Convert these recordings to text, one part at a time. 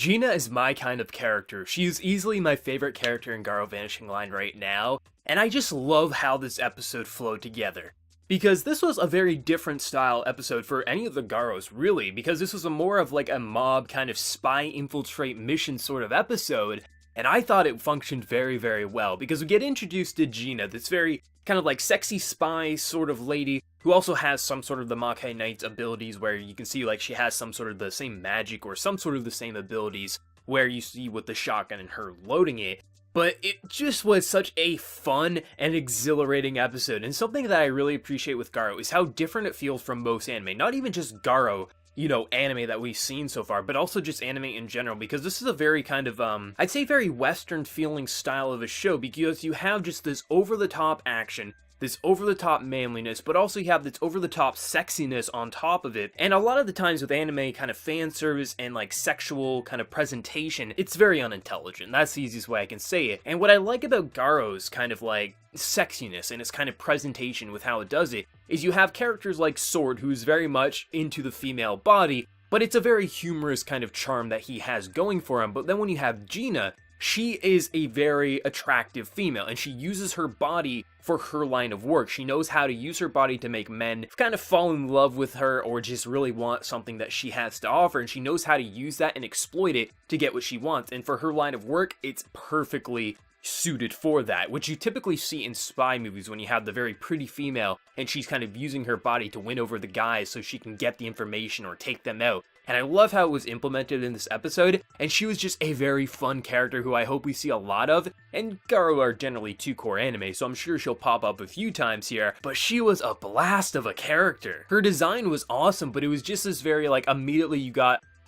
Gina is my kind of character. She is easily my favorite character in Garo Vanishing Line right now, and I just love how this episode flowed together. Because this was a very different style episode for any of the Garos, really, because this was a more of like a mob kind of spy infiltrate mission sort of episode, and I thought it functioned very, very well, because we get introduced to Gina, this very kind of like sexy spy sort of lady, who also has some sort of the Makai Knight's abilities, where you can see like she has some sort of the same magic or some sort of the same abilities, where you see with the shotgun and her loading it. But it just was such a fun and exhilarating episode, and something that I really appreciate with Garo is how different it feels from most anime. Not even just Garo, you know, anime that we've seen so far, but also just anime in general, because this is a very kind of, I'd say very Western feeling style of a show, because you have just this over-the-top action, this over-the-top manliness, but also you have this over-the-top sexiness on top of it. And a lot of the times with anime kind of fan service and like sexual kind of presentation, it's very unintelligent. That's the easiest way I can say it. And what I like about Garo's kind of like sexiness and its kind of presentation with how it does it is you have characters like Sword, who's very much into the female body, but it's a very humorous kind of charm that he has going for him. But then when you have Gina, she is a very attractive female, and she uses her body for her line of work. She knows how to use her body to make men kind of fall in love with her or just really want something that she has to offer, and she knows how to use that and exploit it to get what she wants. And for her line of work, it's perfectly suited for that, which you typically see in spy movies when you have the very pretty female and she's kind of using her body to win over the guys so she can get the information or take them out. And I love how it was implemented in this episode, and she was just a very fun character who I hope we see a lot of. And Garo are generally two core anime, so I'm sure she'll pop up a few times here, but she was a blast of a character. Her design was awesome, but it was just this very like immediately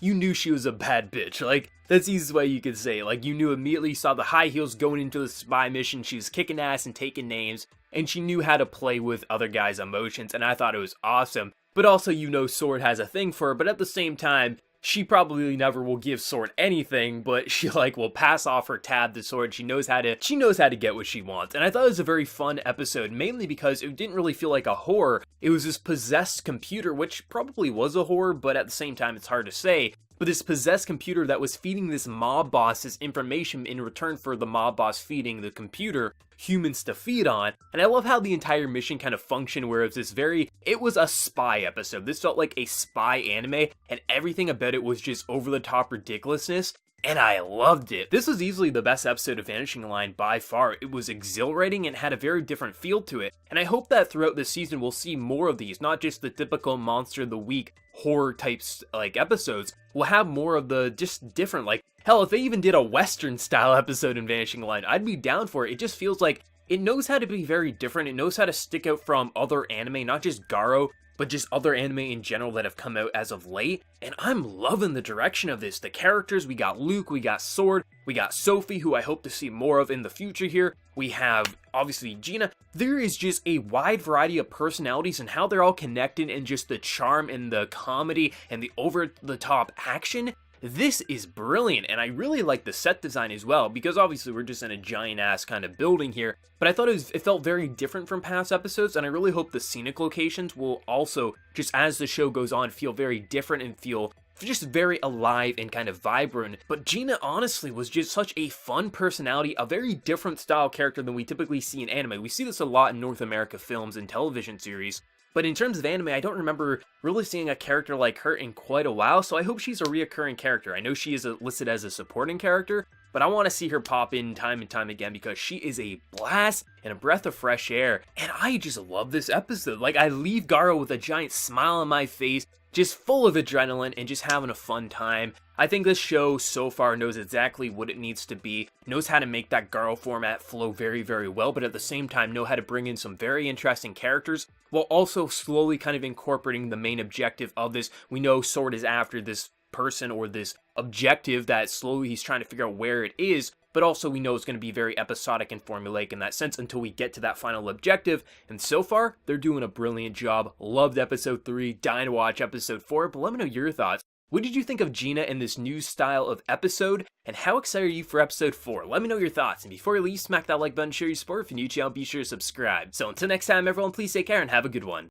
you knew she was a bad bitch. Like, that's the easiest way you could say it. Like, you knew immediately, you saw the high heels going into the spy mission, she was kicking ass and taking names, and she knew how to play with other guys' emotions, and I thought it was awesome. But also, you know, Sword has a thing for her, but at the same time, she probably never will give Sword anything, but she like will pass off her tab to Sword. She knows how to get what she wants. And I thought it was a very fun episode, mainly because it didn't really feel like a horror. It was this possessed computer, which probably was a horror, but at the same time, it's hard to say. But this possessed computer that was feeding this mob boss this information in return for the mob boss feeding the computer humans to feed on. And I love how the entire mission kind of functioned, where it was a spy episode. This felt like a spy anime, and everything about it was just over-the-top ridiculousness, and I loved it. This was easily the best episode of Vanishing Line by far. It was exhilarating and had a very different feel to it, and I hope that throughout this season we'll see more of these, not just the typical monster of the week horror types like episodes. We'll have more of the just different, like hell, if they even did a Western style episode in Vanishing Line, I'd be down for it. It just feels like it knows how to be very different. It knows how to stick out from other anime, not just Garo, but just other anime in general that have come out as of late, and I'm loving the direction of this. The characters, we got Luke, we got Sword, we got Sophie, who I hope to see more of in the future here, we have, obviously, Gina. There is just a wide variety of personalities and how they're all connected, and just the charm and the comedy and the over-the-top action. This is brilliant, and I really like the set design as well, because obviously we're just in a giant-ass kind of building here, but I thought it felt very different from past episodes, and I really hope the scenic locations will also, just as the show goes on, feel very different and feel just very alive and kind of vibrant. But Gina honestly was just such a fun personality, a very different style character than we typically see in anime. We see this a lot in North America films and television series, but in terms of anime, I don't remember really seeing a character like her in quite a while, so I hope she's a reoccurring character. I know she is listed as a supporting character, but I want to see her pop in time and time again, because she is a blast and a breath of fresh air, and I just love this episode. Like, I leave Garo with a giant smile on my face, just full of adrenaline and just having a fun time. I think this show so far knows exactly what it needs to be, knows how to make that Garo format flow very, very well, but at the same time know how to bring in some very interesting characters, while also slowly kind of incorporating the main objective of this. We know Sword is after this person or this objective that slowly he's trying to figure out where it is, but also we know it's going to be very episodic and formulaic in that sense until we get to that final objective, and so far, they're doing a brilliant job. Loved episode 3, dying to watch episode 4, but let me know your thoughts. What did you think of Gina and this new style of episode, and how excited are you for episode 4? Let me know your thoughts, and before you leave, smack that like button, share your support. If you're new to the channel, be sure to subscribe. So until next time, everyone, please take care and have a good one.